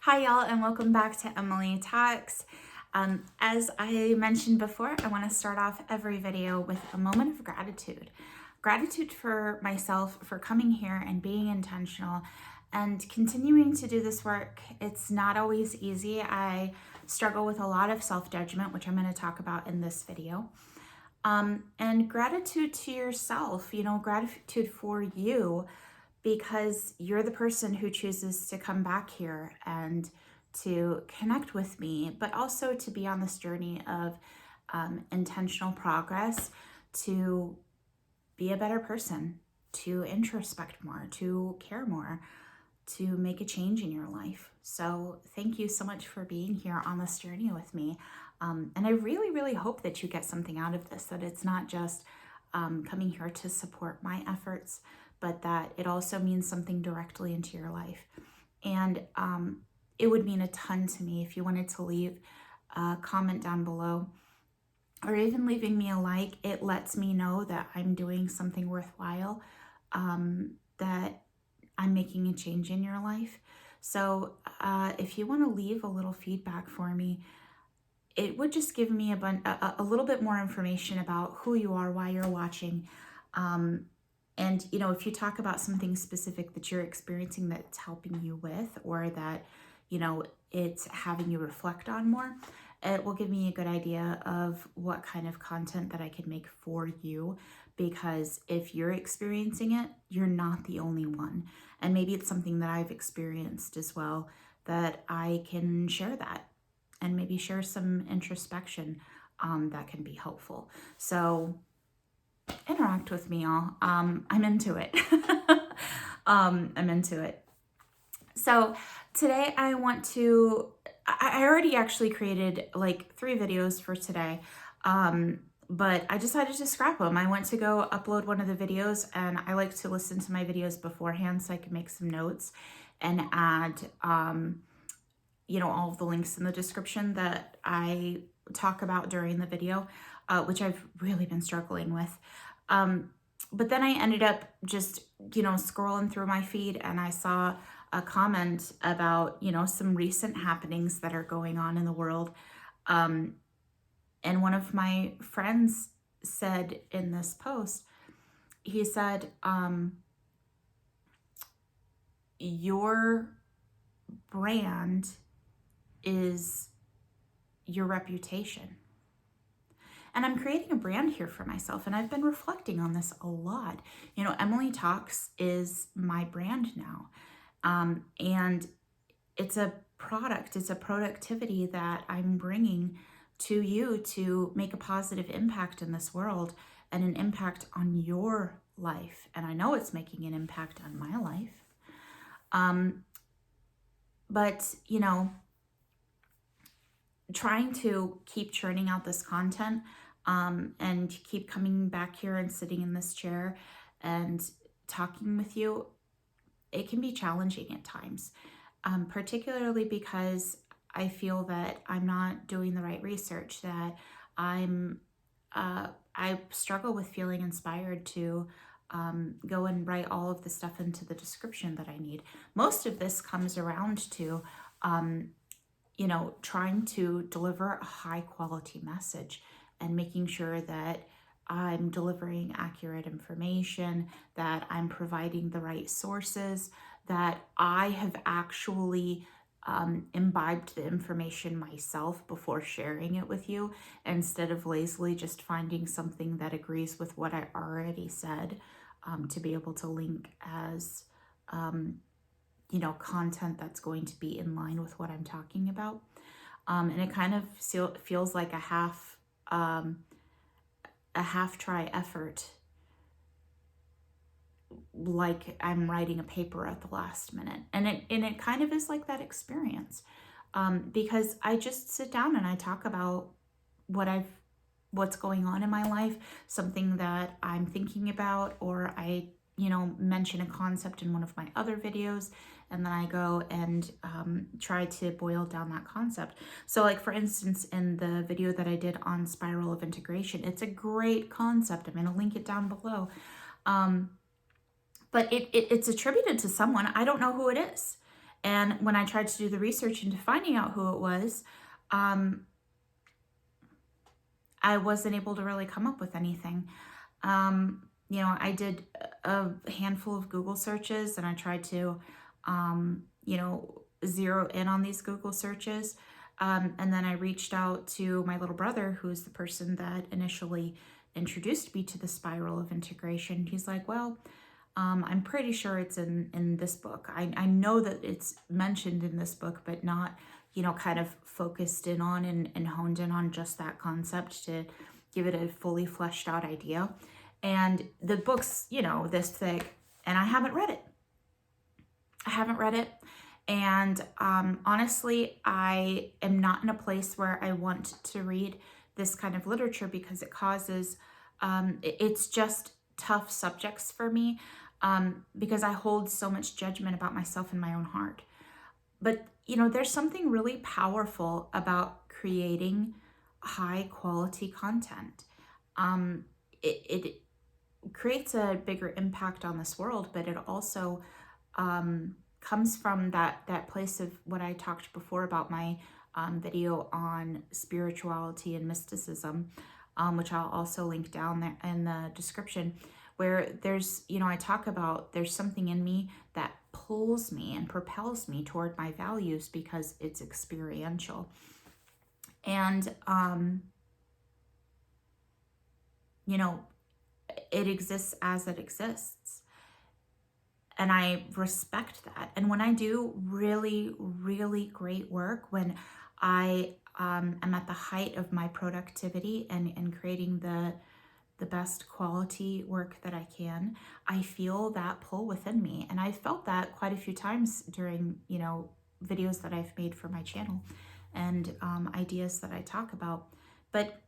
Hi y'all, and welcome back to Emily Talks. As I mentioned before, I want to start off every video with a moment of gratitude. Gratitude for myself for coming here and being intentional and continuing to do this work. It's not always easy. I struggle with a lot of self-judgment, which I'm going to talk about in this video. And gratitude to yourself, gratitude for you, because you're the person who chooses to come back here and to connect with me, but also to be on this journey of intentional progress, to be a better person, to introspect more, to care more, to make a change in your life. So thank you so much for being here on this journey with me. And I really, really hope that you get something out of this, that it's not just coming here to support my efforts, but that it also means something directly into your life. And it would mean a ton to me if you wanted to leave a comment down below, or even leaving me a like. It lets me know that I'm doing something worthwhile, that I'm making a change in your life. So if you want to leave a little feedback for me, it would just give me a little bit more information about who you are, why you're watching. And, if you talk about something specific that you're experiencing that's helping you with, or that, it's having you reflect on more, it will give me a good idea of what kind of content that I can make for you. Because if you're experiencing it, you're not the only one. And maybe it's something that I've experienced as well, that I can share that and maybe share some introspection that can be helpful. So interact with me, y'all. I'm into it. I'm into it. So today I already actually created like 3 videos for today, but I decided to scrap them. I went to go upload one of the videos, and I like to listen to my videos beforehand so I can make some notes and add, all of the links in the description that I talk about during the video, which I've really been struggling with. But then I ended up just, scrolling through my feed, and I saw a comment about, some recent happenings that are going on in the world. And one of my friends said in this post, he said, your brand is your reputation. And I'm creating a brand here for myself, and I've been reflecting on this a lot. Emily Talks is my brand now. And it's a product, it's a productivity that I'm bringing to you to make a positive impact in this world and an impact on your life. And I know it's making an impact on my life. But, trying to keep churning out this content and keep coming back here and sitting in this chair and talking with you, it can be challenging at times, particularly because I feel that I'm not doing the right research, that I struggle with feeling inspired to go and write all of the stuff into the description that I need. Most of this comes around to trying to deliver a high quality message and making sure that I'm delivering accurate information, that I'm providing the right sources, that I have actually imbibed the information myself before sharing it with you, instead of lazily just finding something that agrees with what I already said, to be able to link as content that's going to be in line with what I'm talking about. And it kind of feels like a half try effort, like I'm writing a paper at the last minute. And it kind of is like that experience, because I just sit down and I talk about what's going on in my life, something that I'm thinking about, or I mention a concept in one of my other videos, and then I go and try to boil down that concept. So like, for instance, in the video that I did on spiral of integration, it's a great concept. I'm going to link it down below. But it's attributed to someone. I don't know who it is. And when I tried to do the research into finding out who it was, I wasn't able to really come up with anything. You know, I did a handful of Google searches, and I tried to, you know, zero in on these Google searches. And then I reached out to my little brother, who is the person that initially introduced me to the spiral of integration. He's like, well, I'm pretty sure it's in this book. I know that it's mentioned in this book, but not, you know, kind of focused in on and honed in on just that concept to give it a fully fleshed out idea. And the book's, you know, this thick, and I haven't read it. I haven't read it. And honestly, I am not in a place where I want to read this kind of literature because it causes, it's just tough subjects for me, because I hold so much judgment about myself in my own heart. But, you know, there's something really powerful about creating high quality content. It creates a bigger impact on this world, but it also comes from that place of what I talked before about my video on spirituality and mysticism, which I'll also link down there in the description, where there's, you know, I talk about there's something in me that pulls me and propels me toward my values because it's experiential. And, you know, it exists as it exists. And I respect that. And when I do really, really great work, when I am at the height of my productivity and creating the best quality work that I can, I feel that pull within me. And I've felt that quite a few times during, you know, videos that I've made for my channel and ideas that I talk about. But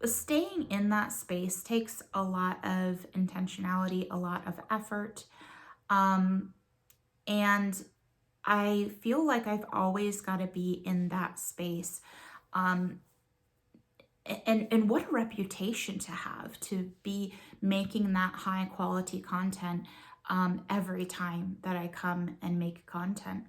staying in that space takes a lot of intentionality, a lot of effort. And I feel like I've always got to be in that space. And what a reputation to have, to be making that high quality content every time that I come and make content.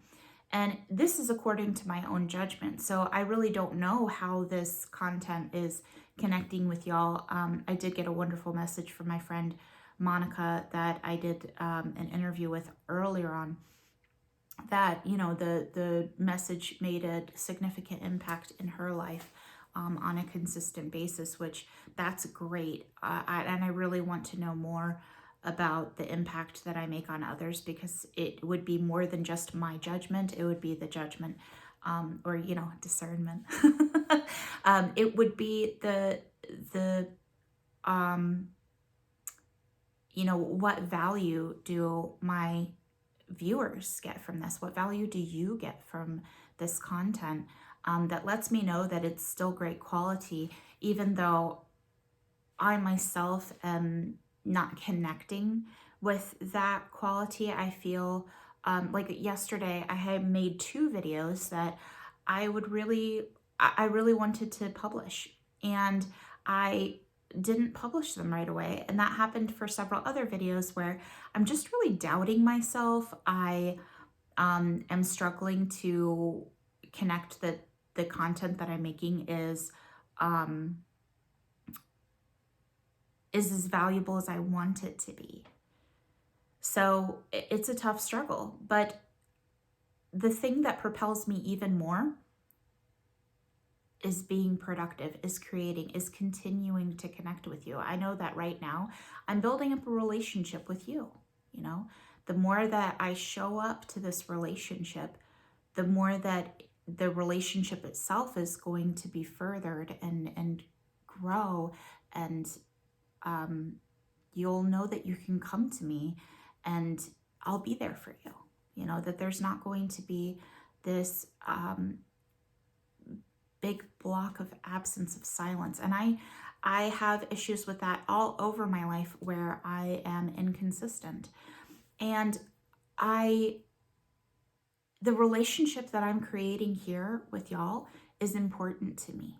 And this is according to my own judgment. So I really don't know how this content is connecting with y'all. I did get a wonderful message from my friend Monica that I did an interview with earlier on, that, you know, the message made a significant impact in her life on a consistent basis, which that's great. And I really want to know more about the impact that I make on others, because it would be more than just my judgment. It would be the judgment, or, you know, discernment. It would be the you know, what value do my viewers get from this? What value do you get from this content that lets me know that it's still great quality, even though I myself am not connecting with that quality? I feel like yesterday I had made 2 videos that I really wanted to publish, and I didn't publish them right away. And that happened for several other videos where I'm just really doubting myself. I am struggling to connect that the content that I'm making is as valuable as I want it to be. So it's a tough struggle, but the thing that propels me even more is being productive, is creating, is continuing to connect with you. I know that right now I'm building up a relationship with you. You know, the more that I show up to this relationship, the more that the relationship itself is going to be furthered and grow. And you'll know that you can come to me and I'll be there for you. You know, that there's not going to be this big block of absence of silence. And I have issues with that all over my life, where I am inconsistent. And the relationship that I'm creating here with y'all is important to me.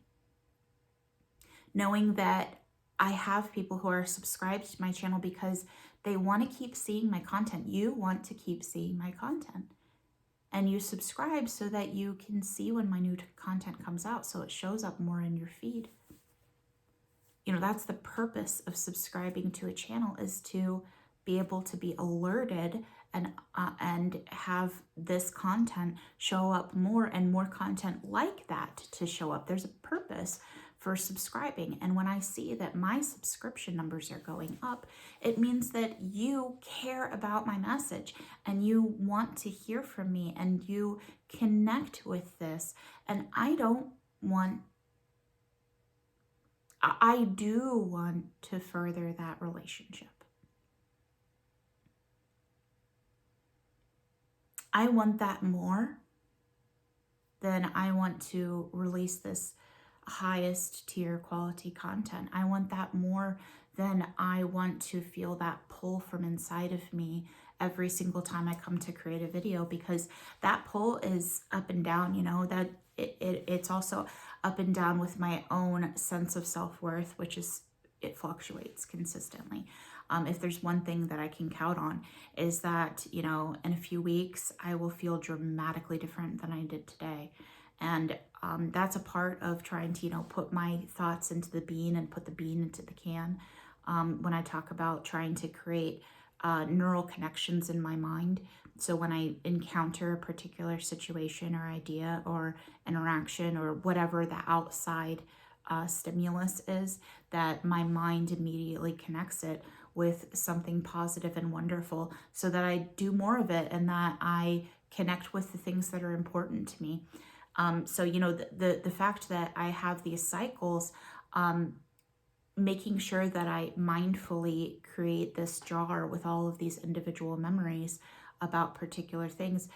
Knowing that I have people who are subscribed to my channel because they want to keep seeing my content. You want to keep seeing my content. And you subscribe so that you can see when my new content comes out, so it shows up more in your feed. You know, that's the purpose of subscribing to a channel, is to be able to be alerted and have this content show up more, and more content like that to show up. There's a purpose for subscribing. And when I see that my subscription numbers are going up, it means that you care about my message and you want to hear from me and you connect with this. And I do want to further that relationship. I want that more than I want to release this highest tier quality content. I want that more than I want to feel that pull from inside of me every single time I come to create a video, because that pull is up and down, you know, that it's also up and down with my own sense of self-worth, which is, it fluctuates consistently. If there's one thing that I can count on, is that, you know, in a few weeks, I will feel dramatically different than I did today. And that's a part of trying to, you know, put my thoughts into the bean and put the bean into the can. When I talk about trying to create neural connections in my mind. So when I encounter a particular situation or idea or interaction or whatever the outside stimulus is, that my mind immediately connects it with something positive and wonderful, so that I do more of it and that I connect with the things that are important to me. So, you know, the fact that I have these cycles, making sure that I mindfully create this jar with all of these individual memories about particular things,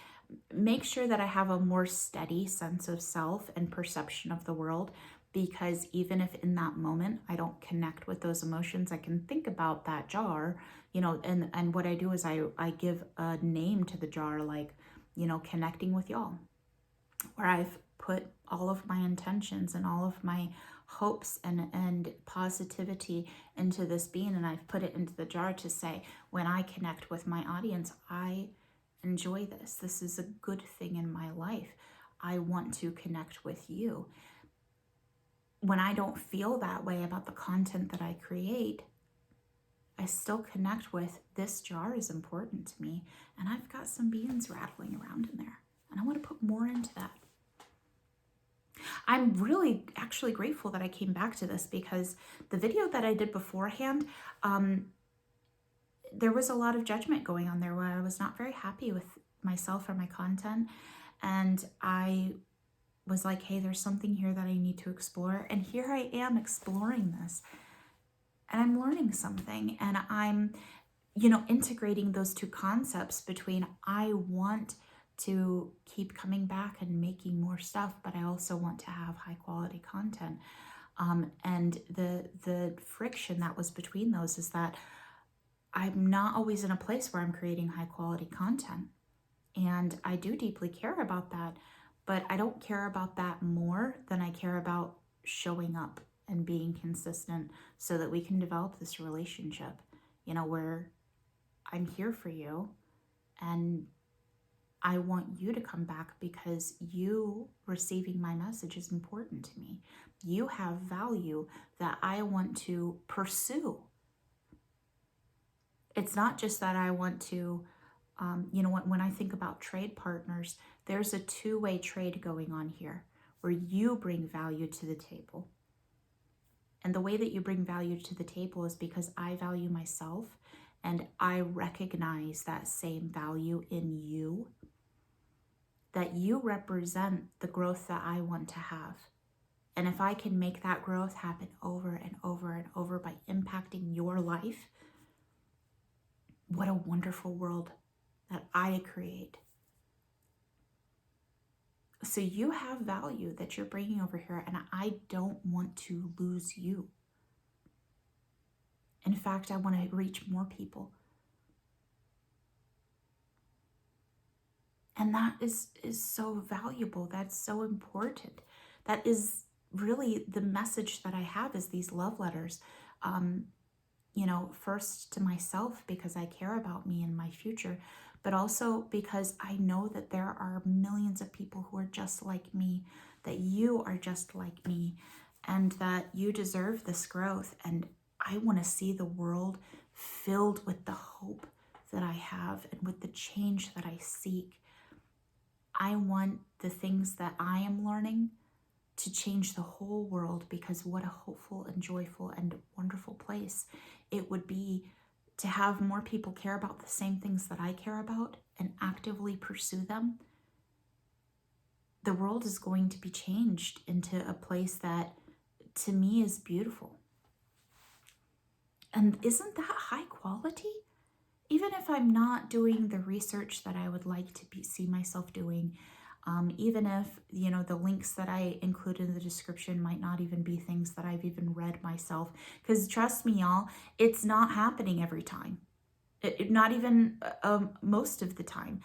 make sure that I have a more steady sense of self and perception of the world. Because even if in that moment I don't connect with those emotions, I can think about that jar, you know, and what I do is I give a name to the jar, like, you know, connecting with y'all, where I've put all of my intentions and all of my hopes and positivity into this bean, and I've put it into the jar to say, when I connect with my audience, I enjoy this. This is a good thing in my life. I want to connect with you. When I don't feel that way about the content that I create, I still connect with, this jar is important to me, and I've got some beans rattling around in there, and I want to put more into that. I'm really actually grateful that I came back to this, because the video that I did beforehand, there was a lot of judgment going on there where I was not very happy with myself or my content, and I was like, hey, there's something here that I need to explore. And here I am exploring this, and I'm learning something, and I'm, you know, integrating those two concepts between, I want to keep coming back and making more stuff, but I also want to have high quality content. And the friction that was between those is that I'm not always in a place where I'm creating high quality content. And I do deeply care about that, but I don't care about that more than I care about showing up and being consistent, so that we can develop this relationship, you know, where I'm here for you and I want you to come back, because you receiving my message is important to me. You have value that I want to pursue. It's not just that I want to, you know, when I think about trade partners, there's a two-way trade going on here, where you bring value to the table. And the way that you bring value to the table is because I value myself, and I recognize that same value in you, that you represent the growth that I want to have. And if I can make that growth happen over and over and over by impacting your life, what a wonderful world that I create. So you have value that you're bringing over here, and I don't want to lose you. In fact, I want to reach more people. And that is so valuable. That's so important. That is really the message that I have, is these love letters. You know, first to myself, because I care about me and my future, but also because I know that there are millions of people who are just like me, that you are just like me, and that you deserve this growth. And I want to see the world filled with the hope that I have and with the change that I seek. I want the things that I am learning to change the whole world, because what a hopeful and joyful and wonderful place it would be to have more people care about the same things that I care about and actively pursue them. The world is going to be changed into a place that, to me, is beautiful. And isn't that high quality? Even if I'm not doing the research that I would like to see myself doing, even if, the links that I include in the description might not even be things that I've even read myself. Because trust me, y'all, it's not happening every time. Not even most of the time.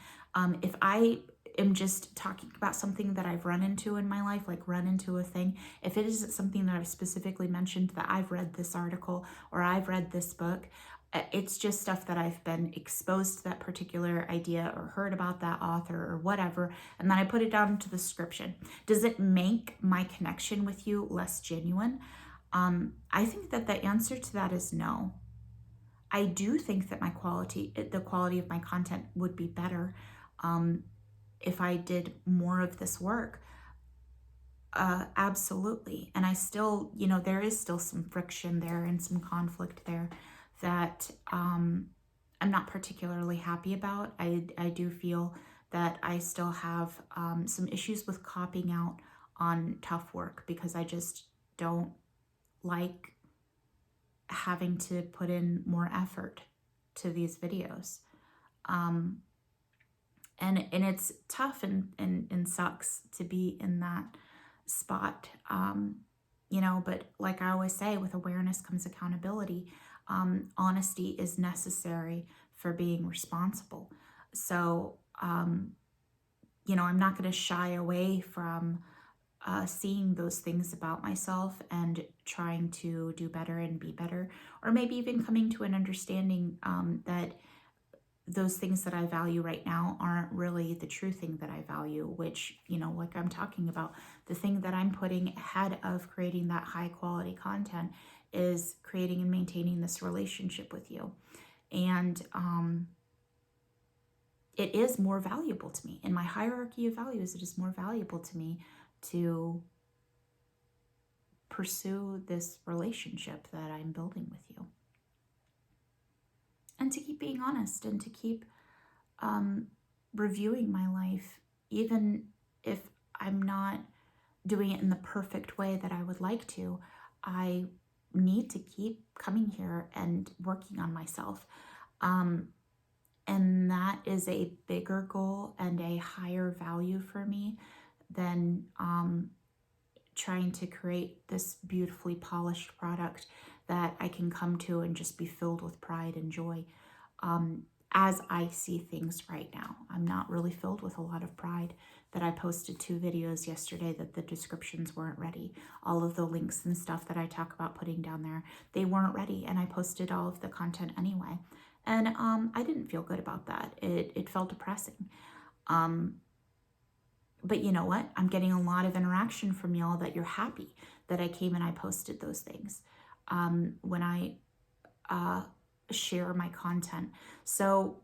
If I am just talking about something that I've run into in my life, like run into a thing, if it isn't something that I've specifically mentioned that I've read this article or I've read this book, it's just stuff that I've been exposed to that particular idea or heard about that author or whatever, and then I put it down into the description. Does it make my connection with you less genuine? I think that the answer to that is no. I do think that the quality of my content would be better if I did more of this work. Absolutely. And I still, there is still some friction there and some conflict there that I'm not particularly happy about. I do feel that I still have some issues with copping out on tough work, because I just don't like having to put in more effort to these videos. And it's tough and sucks to be in that spot. But like I always say, with awareness comes accountability. Honesty is necessary for being responsible. So, I'm not going to shy away from seeing those things about myself and trying to do better and be better, or maybe even coming to an understanding that those things that I value right now aren't really the true thing that I value, which, like I'm talking about, the thing that I'm putting ahead of creating that high quality content is creating and maintaining this relationship with you. And it is more valuable to me. In my hierarchy of values, it is more valuable to me to pursue this relationship that I'm building with you. And to keep being honest and to keep reviewing my life, even if I'm not doing it in the perfect way that I would like to. I need to keep coming here and working on myself. And that is a bigger goal and a higher value for me than trying to create this beautifully polished product that I can come to and just be filled with pride and joy. As I see things right now, I'm not really filled with a lot of pride that I posted 2 videos yesterday that the descriptions weren't ready. All of the links and stuff that I talk about putting down there, they weren't ready, and I posted all of the content anyway. And I didn't feel good about that. It felt depressing. But you know what? I'm getting a lot of interaction from y'all that you're happy that I came and I posted those things when I share my content. So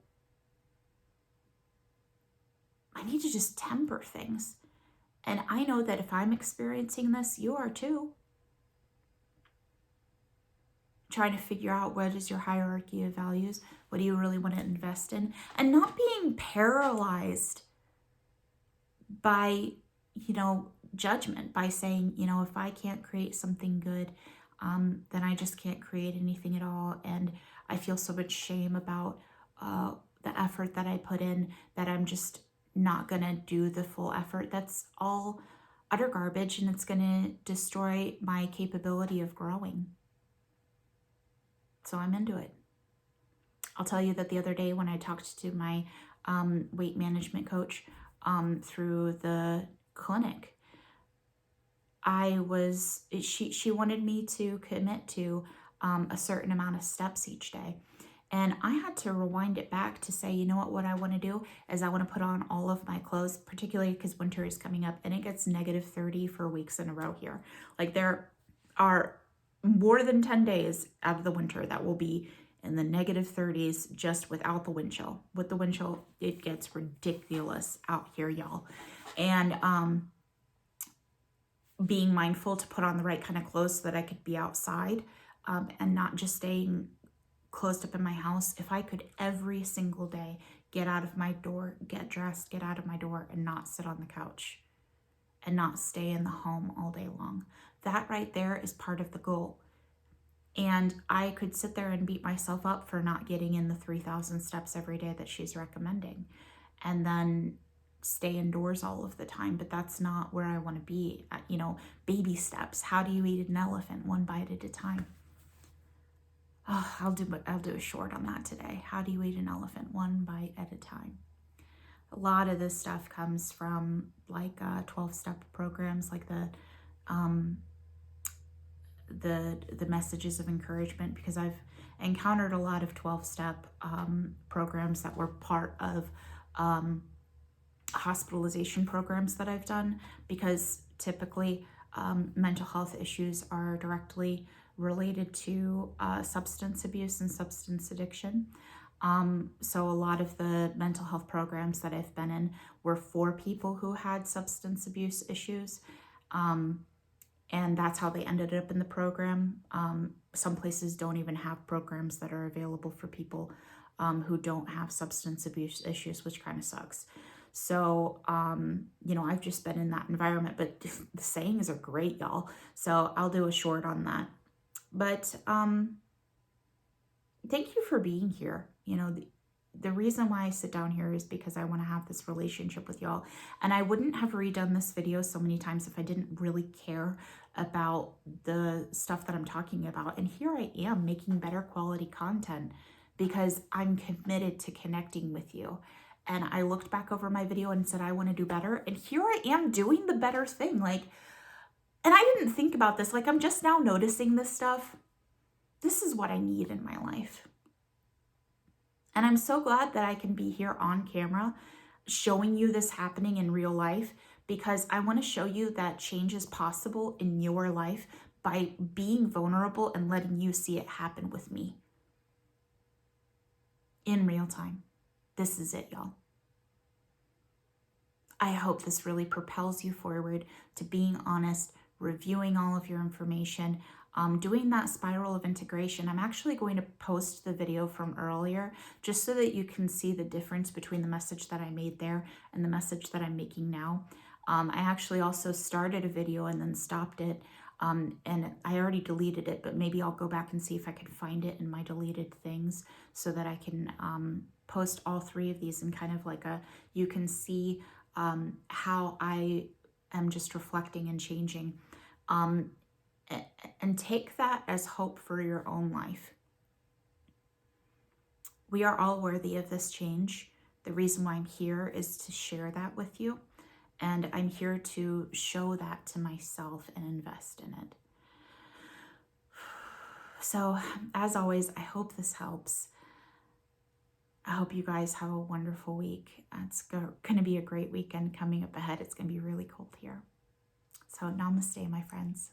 I need to just temper things. And I know that if I'm experiencing this, you are too. Trying to figure out what is your hierarchy of values, what do you really want to invest in, and not being paralyzed by, judgment, by saying, if I can't create something good, then I just can't create anything at all. And I feel so much shame about the effort that I put in that I'm just not going to do the full effort. That's all utter garbage, and it's going to destroy my capability of growing. So I'm into it. I'll tell you that the other day when I talked to my weight management coach through the clinic, she wanted me to commit to a certain amount of steps each day. And I had to rewind it back to say, you know what I want to do is I want to put on all of my clothes, particularly because winter is coming up and it gets -30 for weeks in a row here. Like there are more than 10 days out of the winter that will be in the -30s just without the wind chill. With the wind chill, it gets ridiculous out here, y'all. And being mindful to put on the right kind of clothes so that I could be outside and not just staying closed up in my house. If I could every single day get out of my door, get dressed, get out of my door, and not sit on the couch and not stay in the home all day long. That right there is part of the goal. And I could sit there and beat myself up for not getting in the 3,000 steps every day that she's recommending, and then stay indoors all of the time. But that's not where I want to be. You know, baby steps. How do you eat an elephant? One bite at a time. Oh, I'll do a short on that today. How do you eat an elephant? One bite at a time. A lot of this stuff comes from like 12-step programs, like the messages of encouragement, because I've encountered a lot of 12-step programs that were part of hospitalization programs that I've done, because typically mental health issues are directly related to substance abuse and substance addiction. So a lot of the mental health programs that I've been in were for people who had substance abuse issues. And that's how they ended up in the program. Some places don't even have programs that are available for people who don't have substance abuse issues, which kind of sucks. So, you know, I've just been in that environment, but the sayings are great, y'all. So I'll do a short on that. But thank you for being here. You know, the reason why I sit down here is because I want to have this relationship with y'all. And I wouldn't have redone this video so many times if I didn't really care about the stuff that I'm talking about. And here I am making better quality content because I'm committed to connecting with you. And I looked back over my video and said, I want to do better. And here I am doing the better thing. Like, and I didn't think about this. Like, I'm just now noticing this stuff. This is what I need in my life. And I'm so glad that I can be here on camera showing you this happening in real life, because I want to show you that change is possible in your life by being vulnerable and letting you see it happen with me in real time. This is it, y'all. I hope this really propels you forward to being honest, reviewing all of your information, doing that spiral of integration. I'm actually going to post the video from earlier just so that you can see the difference between the message that I made there and the message that I'm making now. I actually also started a video and then stopped it, and I already deleted it, but maybe I'll go back and see if I can find it in my deleted things so that I can post all three of these, and kind of like you can see how I am just reflecting and changing. And take that as hope for your own life. We are all worthy of this change. The reason why I'm here is to share that with you. And I'm here to show that to myself and invest in it. So, as always, I hope this helps. I hope you guys have a wonderful week. It's going to be a great weekend coming up ahead. It's going to be really cold here. So, namaste, my friends.